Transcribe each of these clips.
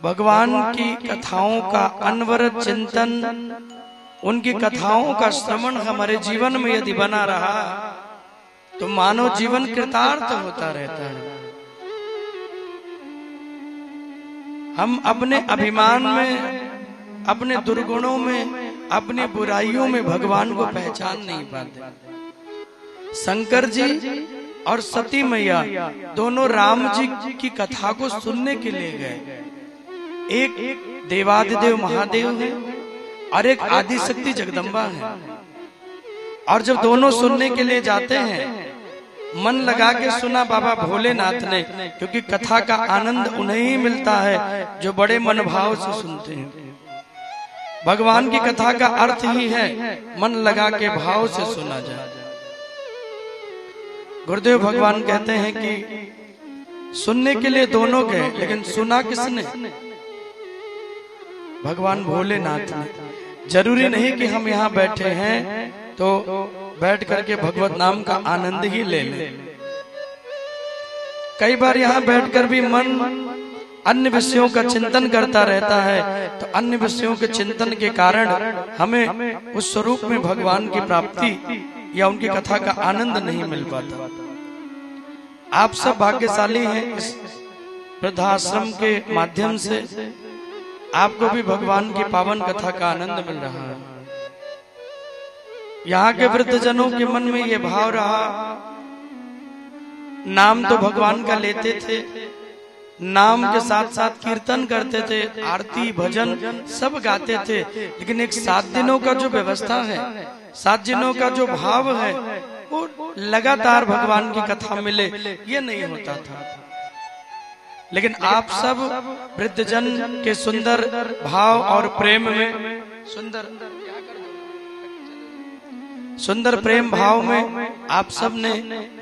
भगवान की कथाओं का अनवरत चिंतन, उनकी कथाओं का श्रवण हमारे जीवन में यदि बना रहा तो मानव जीवन कृतार्थ होता रहता है। हम अपने अभिमान में, अपने दुर्गुणों में, अपनी बुराइयों में भगवान को पहचान नहीं पाते। शंकर जी और सती मैया दोनों राम जी की कथा को सुनने के लिए गए। एक देवादिदेव महादेव है और एक आदिशक्ति जगदम्बा है। और जब दोनों सुनने के लिए जाते हैं, मन लगा के सुना बाबा भोलेनाथ ने, क्योंकि कथा का आनंद उन्हें ही मिलता है जो बड़े मन भाव से सुनते हैं। भगवान की कथा का अर्थ ही है मन लगा के भाव से सुना जाए। गुरुदेव भगवान कहते हैं कि सुनने के लिए दोनों गए, लेकिन सुना किसने? भगवान भोलेनाथ ने। जरूरी नहीं कि हम यहाँ बैठे हैं तो बैठ करके भगवत नाम का आनंद ही ले लें। कई बार यहाँ बैठकर भी मन अन्य विषयों का चिंतन करता रहता है, तो अन्य विषयों के चिंतन के कारण हमें उस स्वरूप में भगवान की प्राप्ति या उनकी कथा का आनंद नहीं मिल पाता। आप सब भाग्यशाली हैं, इस वृद्धाश्रम के माध्यम से आपको भी भगवान की पावन कथा का आनंद मिल रहा है। यहाँ के वृद्धजनों के मन में ये भाव रहा, नाम तो भगवान का लेते थे, नाम के साथ साथ कीर्तन करते थे, आरती भजन सब गाते थे, लेकिन एक 7 दिनों का जो व्यवस्था है, 7 दिनों का जो भाव है, वो लगातार भगवान की कथा मिले, ये नहीं होता था। लेकिन आप सब वृद्धजन के सुंदर भाव और प्रेम में, सुंदर प्रेम भाव में आप सब ने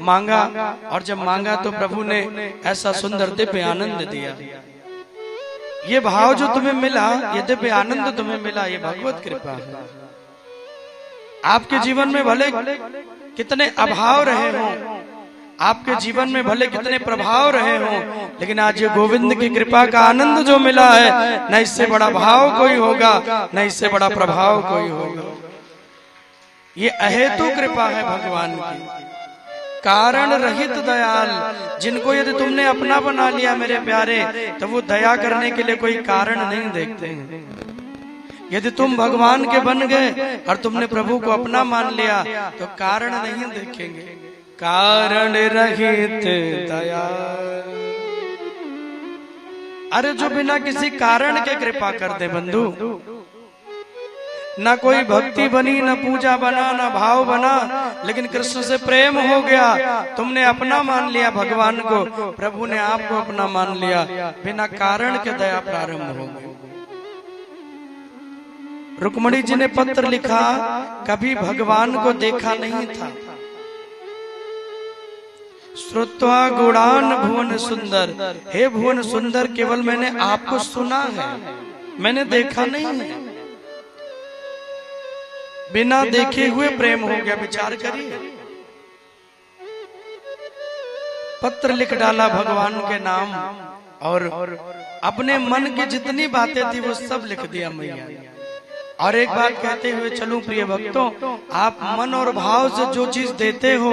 मांगा, और जब मांगा तो प्रभु ने ऐसा सुंदर दिव्य आनंद दिया। ये भाव जो तुम्हें मिला, ये दिव्य आनंद तुम्हें मिला, ये भगवत कृपा है। आपके जीवन में भले कितने अभाव रहे हों, आपके जीवन में भले कितने प्रभाव रहे हों, लेकिन आज ये गोविंद की कृपा का आनंद जो मिला है, न इससे बड़ा भाव कोई होगा, न इससे बड़ा प्रभाव कोई होगा। ये अहेतु कृपा है भगवान की, कारण रहित दयाल। जिनको यदि तुमने अपना बना लिया मेरे प्यारे, तो वो दया करने के लिए कोई कारण नहीं देखते हैं। यदि तुम भगवान के बन गए और तुमने प्रभु को अपना मान लिया, तो कारण नहीं देखेंगे। कारण रहित दयाल, अरे जो बिना किसी कारण के कृपा कर दे बंधु, ना कोई भक्ति बनी, ना पूजा बना, ना भाव बना, लेकिन कृष्ण से प्रेम हो गया, तुमने अपना मान लिया भगवान को, प्रभु ने आपको अपना मान लिया, बिना कारण के दया प्रारंभ हो गई। रुक्मणी जी ने पत्र लिखा, कभी भगवान को देखा नहीं था। श्रुत्वा गुणान भुवन सुंदर, हे भुवन सुंदर, केवल मैंने आपको सुना है, मैंने देखा नहीं है। बिना देखे हुए प्रेम हो गया, विचार करिए। पत्र लिख डाला भगवान के नाम, और अपने मन की जितनी बातें थी वो सब लिख दिया मैया। और एक बात कहते हुए चलूं प्रिय भक्तों, आप मन और भाव से जो चीज देते हो,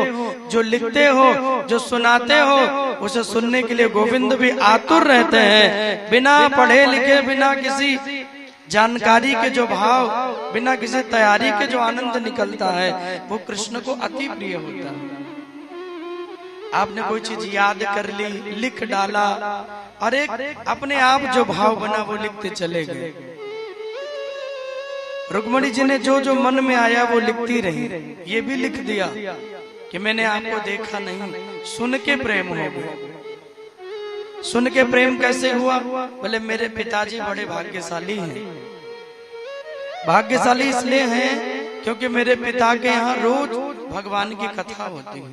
जो लिखते हो, जो सुनाते हो, उसे सुनने के लिए गोविंद भी आतुर रहते हैं। बिना पढ़े लिखे, बिना किसी जानकारी के जो भाव, बिना किसी तैयारी के जो आनंद निकलता है, वो कृष्ण को अति प्रिय होता है। आपने कोई चीज याद कर ली, लिख डाला, और एक अपने आप जो भाव बना वो लिखते चले गए। रुक्मणी जी ने जो जो मन में आया वो लिखती रही। ये भी लिख दिया कि मैंने आपको देखा नहीं, सुन के प्रेम हो गया। सुन के प्रेम कैसे हुआ? बोले मेरे पिताजी बड़े भाग्यशाली हैं। भाग्यशाली इसलिए हैं क्योंकि मेरे पिता के यहाँ रोज भगवान की कथा होती है,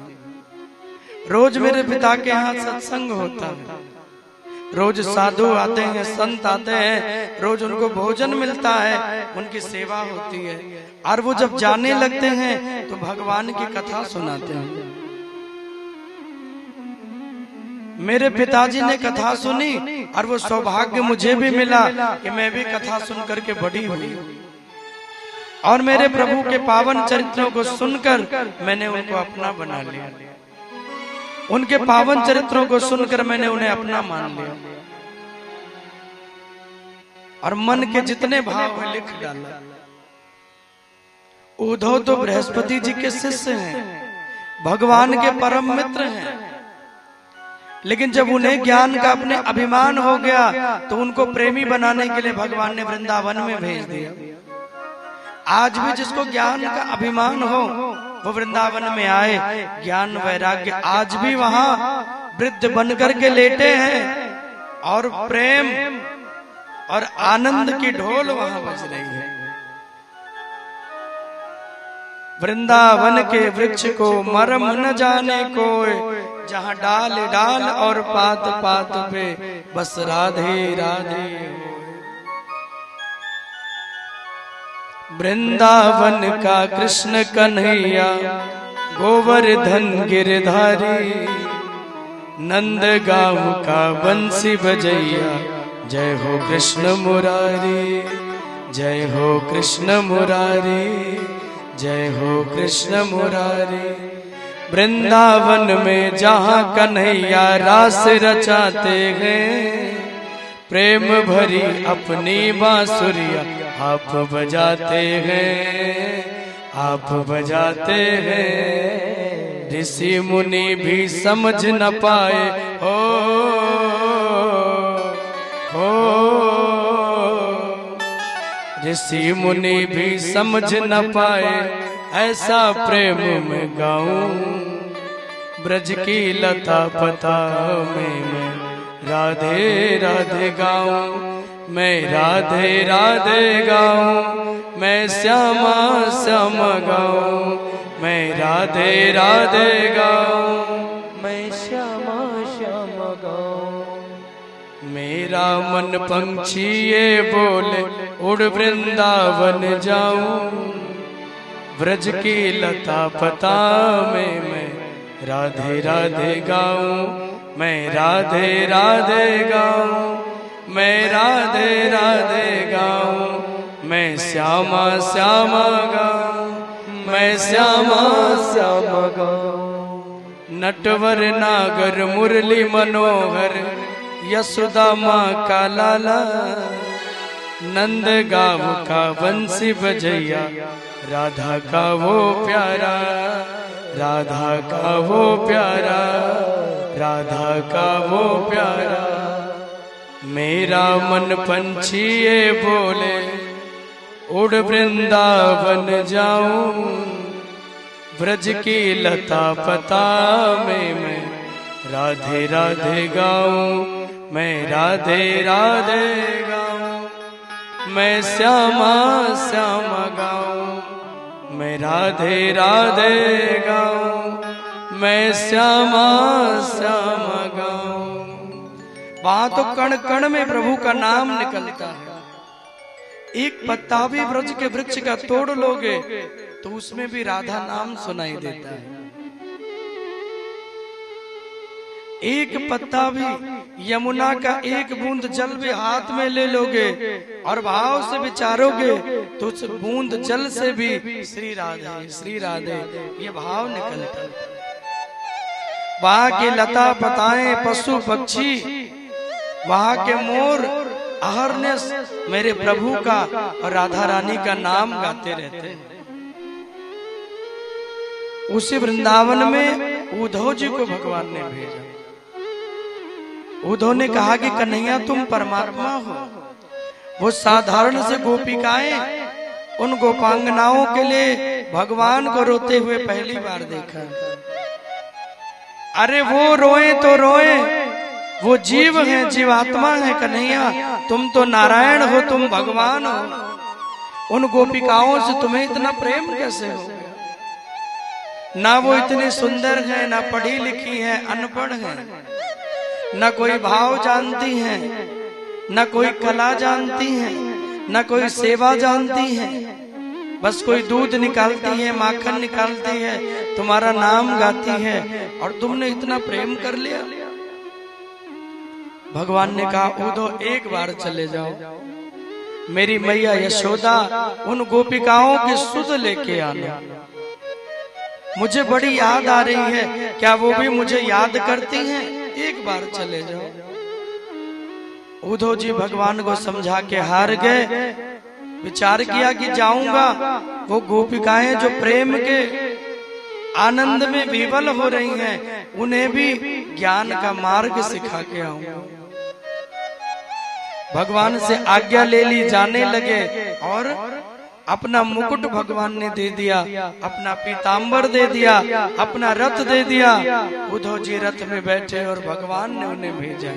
रोज मेरे पिता के यहाँ सत्संग होता है, रोज साधु आते हैं, संत आते हैं, रोज उनको भोजन मिलता है, उनकी सेवा होती है। और वो जब जाने लगते हैं तो भगवान की कथा सुनाते हैं। मेरे पिताजी ने कथा सुनी और वो सौभाग्य मुझे भी मिला कि मैं भी कथा सुन करके बड़ी हुई, और मेरे प्रभु के पावन चरित्रों को सुनकर मैंने उनको अपना बना लिया। उनके पावन चरित्रों को सुनकर मैंने उन्हें अपना मान लिया और मन के जितने भाव हैं लिख डाला। उद्धव तो बृहस्पति जी के शिष्य हैं, भगवान के परम मित्र हैं, लेकिन जब उन्हें ज्ञान का अपने अभिमान हो गया तो उनको प्रेमी बनाने के लिए भगवान ने वृंदावन में भेज दिया। आज भी जिसको ज्ञान का अभिमान हो वो वृंदावन में आए, ज्ञान वैराग्य आज भी वहां वृद्ध बनकर के लेटे हैं और प्रेम और आनंद की ढोल वहां बज रही है। वृंदावन के वृक्ष को मरम न जाने कोई, जहां डाल डाल और पात पात पे बस राधे राधे। वृंदावन का कृष्ण कन्हैया गोवर्धन गिरधारी, नंद गांव का बंसी बजैया, जय हो कृष्ण मुरारी, जय हो कृष्ण मुरारी, जय हो कृष्ण मुरारी। वृंदावन में जहाँ कन्हैया रास रचाते हैं, प्रेम भरी अपनी बांसुरिया आप बजाते हैं, आप बजाते हैं। ऋषि मुनि भी समझ न पाए हो ऋषि मुनि भी समझ न पाए, ऐसा प्रेम में गाऊं। ब्रज की लता पता में मैं राधे राधे गाऊं, मैं राधे राधे गाऊं, मैं श्यामा श्यामा गाऊं, मैं राधे राधे गाऊं, मैं श्यामा श्यामा गाऊं। मेरा मन पंछी ये बोले उड़ वृंदावन जाऊं, ब्रज की लता पता में मैं राधे राधे गाऊं, मैं राधे राधे गाऊं, मैं राधे राधे गाऊं, मैं श्यामा श्यामा गाऊं, मैं श्यामा श्यामा गाऊं। नटवर नागर मुरली मनोहर, यशोदा माँ का लाला, नंद गाँव का बंसी बजैया, राधा का वो प्यारा, राधा का वो प्यारा, राधा का वो प्यारा। मेरा मन पंछी ये बोले उड़ वृंदावन जाऊं, ब्रज की लता पता में मैं राधे राधे गाऊं, मैं राधे राधे गाऊं, मैं श्यामा श्यामा गाऊं, मैं राधे राधे गाऊं, मैं श्यामा श्यामा गाऊं। वहां तो कण कण में प्रभु का नाम निकलता है। एक पत्ता भी ब्रज के वृक्ष का तोड़ लोगे तो उसमें भी राधा नाम सुनाई देता है। एक पत्ता भी, यमुना का एक बूंद जल भी हाथ में ले लोगे और भाव से विचारोगे तो उस बूंद जल से भी श्री राधे ये भाव निकलता है। वहां के लता पताएं, पशु पक्षी, वहां के मोर अहरनिश मेरे प्रभु का और राधा रानी का नाम गाते रहते हैं। उसी वृंदावन में उद्धव जी को भगवान ने भेजा। उद्धव ने कहा कि कन्हैया तुम परमात्मा हो। वो साधारण से गोपिकाएं उन गोपांगनाओं के लिए भगवान को रोते हुए पहली बार देखा। अरे वो रोए तो रोए, वो जीव हैं, जीवात्मा है कन्हैया, तुम तो नारायण हो, तुम भगवान हो। उन गोपिकाओं से तुम्हें इतना प्रेम कैसे हो? ना वो इतनी सुंदर है, ना पढ़ी लिखी है, अनपढ़ है, ना कोई भाव जानती है, ना कोई कला जानती है, ना कोई सेवा जानती है। बस कोई दूध निकालती है, माखन निकालती है, तुम्हारा नाम गाती है और तुमने इतना प्रेम कर लिया। भगवान ने कहा उद्धव एक बार चले जाओ, मेरी मैया यशोदा उन गोपिकाओं की सुध लेके आना, मुझे बड़ी याद आ रही है, क्या वो भी मुझे याद करती हैं? एक बार चले जाओ। उद्धव जी भगवान को समझा के हार गए। विचार किया कि जाऊंगा, वो गोपिकाएं जो प्रेम के आनंद में विवल हो रही हैं, उन्हें भी ज्ञान का मार्ग सिखा के आऊंगा। भगवान से आज्ञा ले ली, जाने लगे और अपना मुकुट भगवान ने दे दिया, अपना पीतांबर दे दिया, अपना रथ दे दिया। उद्धव जी रथ में बैठे और भगवान ने उन्हें भेजा।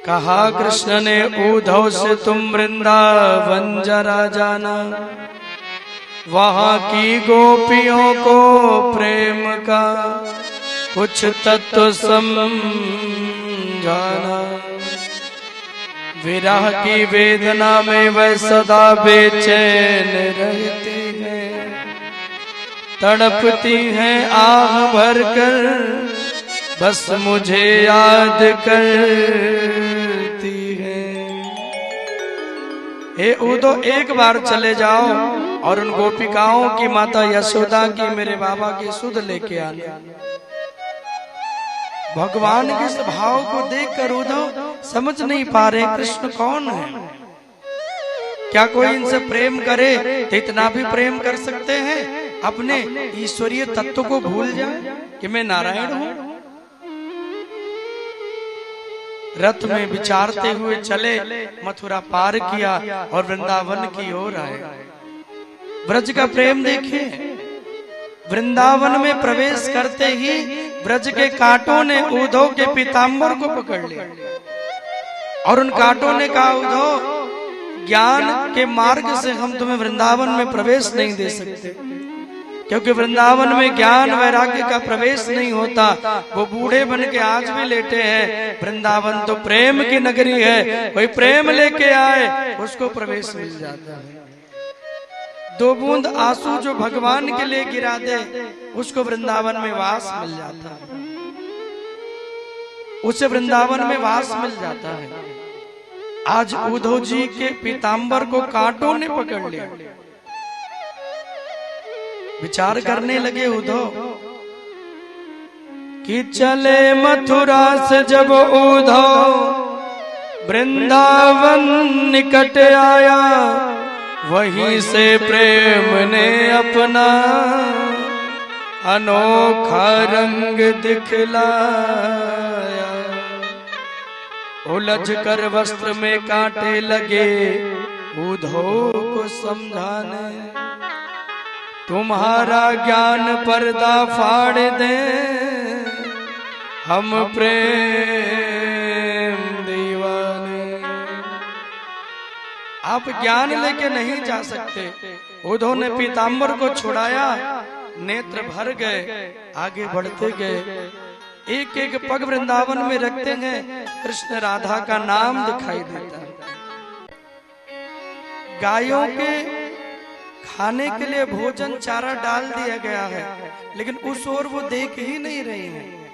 कहा कृष्ण ने उद्धव से तुम वृंदावन जरा जाना, वहां की गोपियों को प्रेम का कुछ तत्व समझाना। विरह की वेदना में वह सदा बेचैन रहती हैं, तड़पती हैं आह भर कर, बस मुझे याद करती है। हे उद्धव एक बार चले जाओ और उन गोपिकाओं की माता यशोदा की, मेरे बाबा की सुध लेके आना। भगवान के इस भाव को देखकर उद्धव समझ नहीं पा रहे कृष्ण कौन है। क्या कोई इनसे प्रेम करे तो इतना भी प्रेम कर सकते हैं, अपने ईश्वरीय तत्व को भूल जाए कि मैं नारायण हूं। रथ में विचारते हुए चले, मथुरा पार किया और वृंदावन की ओर आए। ब्रज का प्रेम देखिए। वृंदावन में प्रवेश करते ही ब्रज के कांटों ने उद्धव के पीतांबर को पकड़ लिया और उन कांटों ने कहा, उद्धव ज्ञान के मार्ग से हम तुम्हें वृंदावन में प्रवेश नहीं दे सकते, क्योंकि वृंदावन में ज्ञान वैराग्य का प्रवेश नहीं होता। वो बूढ़े बन के आज भी लेटे हैं। वृंदावन तो प्रेम की नगरी है, कोई प्रेम लेके आए उसको प्रवेश मिल जाता है। दो बूंद आंसू जो भगवान के लिए गिरा दे, उसको वृंदावन में वास मिल जाता है, उसे वृंदावन में वास मिल जाता है। आज उद्धव जी के पीतांबर को कांटों ने पकड़ लिया। विचार करने लगे उद्धव कि चले मथुरा से जब उद्धव वृंदावन निकट आया, वहीं से प्रेम ने अपना अनोखा रंग दिखलाया। उलझ कर वस्त्र में कांटे लगे उद्धव को समझाने, तुम्हारा ज्ञान पर्दा फाड़ दे, हम प्रेम दीवाने। आप ज्ञान लेके नहीं जा सकते। उद्धव ने पीतांबर को छुड़ाया, नेत्र भर गए, आगे बढ़ते गए। एक एक पग वृंदावन में रखते हैं, कृष्ण राधा का नाम दिखाई देता है। गायों के खाने के लिए भोजन चारा डाल दिया गया है, लेकिन उस ओर वो देख ही नहीं रही हैं।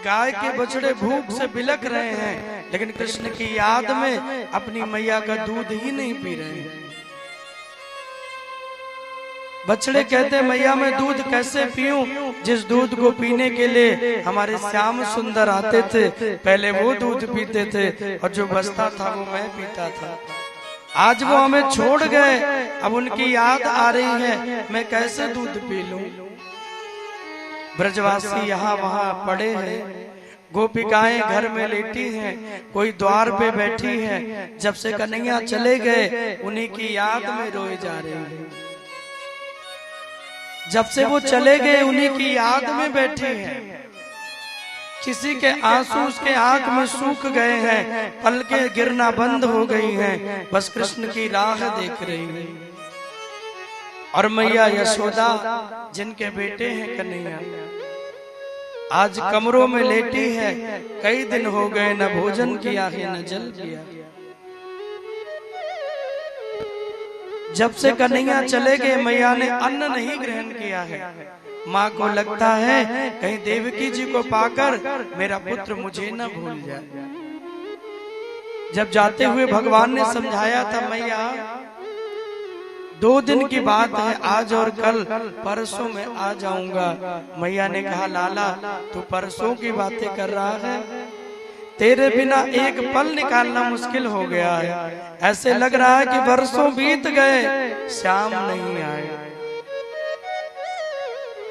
गाय के बछड़े भूख से बिलख रहे हैं, लेकिन कृष्ण की याद में अपनी मैया का दूध ही नहीं पी रहे हैं। बछड़े कहते मैया मैं दूध कैसे पीऊं, जिस दूध को पीने के लिए हमारे श्याम सुंदर आते थे, पहले वो दूध पीते थे और जो बचता था वो मैं पीता था। आज वो हमें छोड़ गए, अब उनकी याद आ रही है, मैं कैसे दूध पी लूं। ब्रजवासी यहाँ वहाँ पड़े हैं, गोपिकाएं घर में लेटी हैं, कोई द्वार पे बैठी है। जब से कन्हैया चले गए उन्हीं की याद में रोए जा रहे हैं। जब से वो चले गए उन्हीं की याद में बैठी हैं। किसी के आंसू उसके आंख में सूख गए हैं, पलकें गिरना बंद हो गई हैं, बस कृष्ण की राह देख रही है। और मैया यशोदा जिनके बेटे हैं कन्हैया, आज कमरों में लेटी है। कई दिन हो गए न भोजन किया है न जल पिया। जब से कन्हैया चले गए मैया ने अन्न नहीं ग्रहण किया है। माँ को लगता है कहीं देवकी जी को पाकर मेरा पुत्र मुझे न भूल जाए। जब जाते हुए भगवान ने समझाया था, मैया 2 दिन की बात है, आज और कल, परसों में आ जाऊंगा। मैया ने कहा, लाला तू परसों की बातें कर रहा है, तेरे बिना एक पल निकालना मुश्किल हो गया है। ऐसे लग रहा है कि वर्षों बीत गए, श्याम नहीं आए।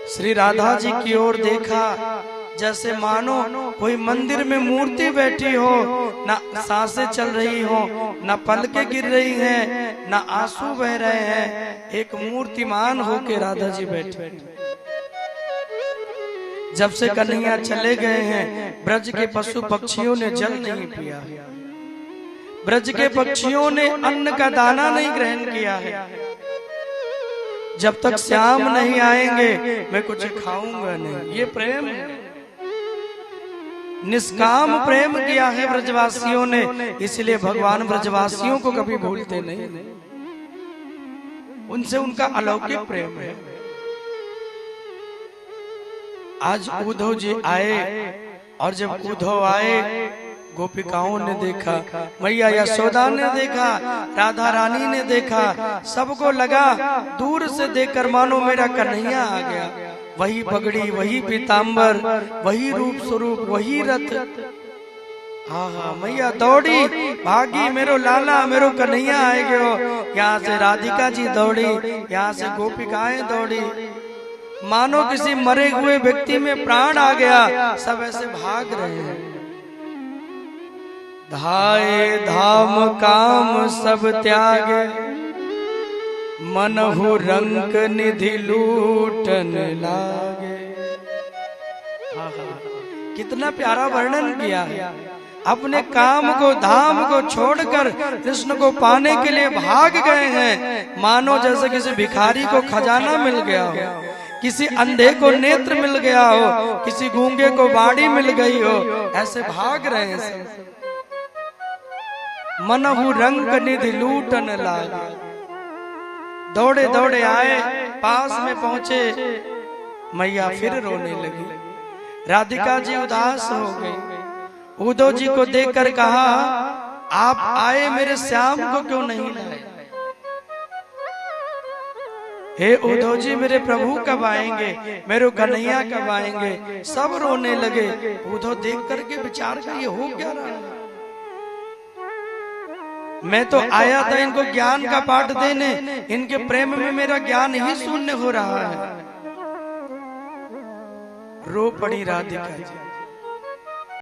श्री राधा जी की ओर देखा, जैसे मानो कोई मंदिर में मूर्ति बैठी हो, ना सांसें चल रही हो, ना पलकें गिर रही हैं, ना आंसू बह रहे हैं, एक मूर्तिमान होके राधा जी बैठे। जब से कन्हैया चले गए हैं, ब्रज के पशु पक्षियों ने जल नहीं पिया, ब्रज के पक्षियों ने अन्न का दाना नहीं ग्रहण किया है। जब तक श्याम नहीं आएंगे मैं कुछ खाऊंगा नहीं। ये प्रेम, निष्काम प्रेम किया है ब्रजवासियों ने, इसलिए भगवान ब्रजवासियों को कभी भूलते नहीं, उनसे उनका अलौकिक प्रेम है। आज उद्धव जी आए, और जब उद्धव आए गोपिकाओं ने देखा, मैया यशोदा ने देखा, राधा रानी ने देखा, सबको लगा दूर से देखकर मानो मेरा कन्हैया आ गया। वही पगड़ी, वही पीतांबर, वही रूप स्वरूप, वही रथ। हाँ, मैया दौड़ी भागी, मेरो लाला मेरो कन्हैया आए गयो। यहाँ से राधिका जी दौड़ी, यहाँ से गोपिकाएं दौड़ी, मानो किसी मरे हुए व्यक्ति में प्राण आ गया। सब ऐसे भाग रहे हैं। धाये धाम काम सब त्यागे, मनहु रंक निधि लूटन लागे। कितना प्यारा वर्णन किया है। अपने काम को, धाम को छोड़कर कृष्ण को पाने के लिए भाग गए हैं। मानो जैसे किसी भिखारी को खजाना मिल गया हो, किसी अंधे को नेत्र मिल गया हो, किसी गूंगे को बाड़ी मिल गई हो, ऐसे भाग रहे हैं। मनहु रंग निधि लूटन लागे। दौड़े दौड़े आए, पास में पहुंचे, मैया फिर रोने लगी। राधिका जी उदास हो गई। उद्धव जी को देखकर कहा, आप आए मेरे श्याम को क्यों नहीं लाए? हे उद्धव जी, मेरे प्रभु कब आएंगे, मेरे कन्हैया कब आएंगे? सब रोने लगे। उद्धव देख करके विचार कर, ये हो क्या रहा है? मैं तो आया था इनको ज्ञान का पाठ देने, इनके प्रेम में मेरा ज्ञान ही शून्य हो रहा है। रो पड़ी राधिका जी।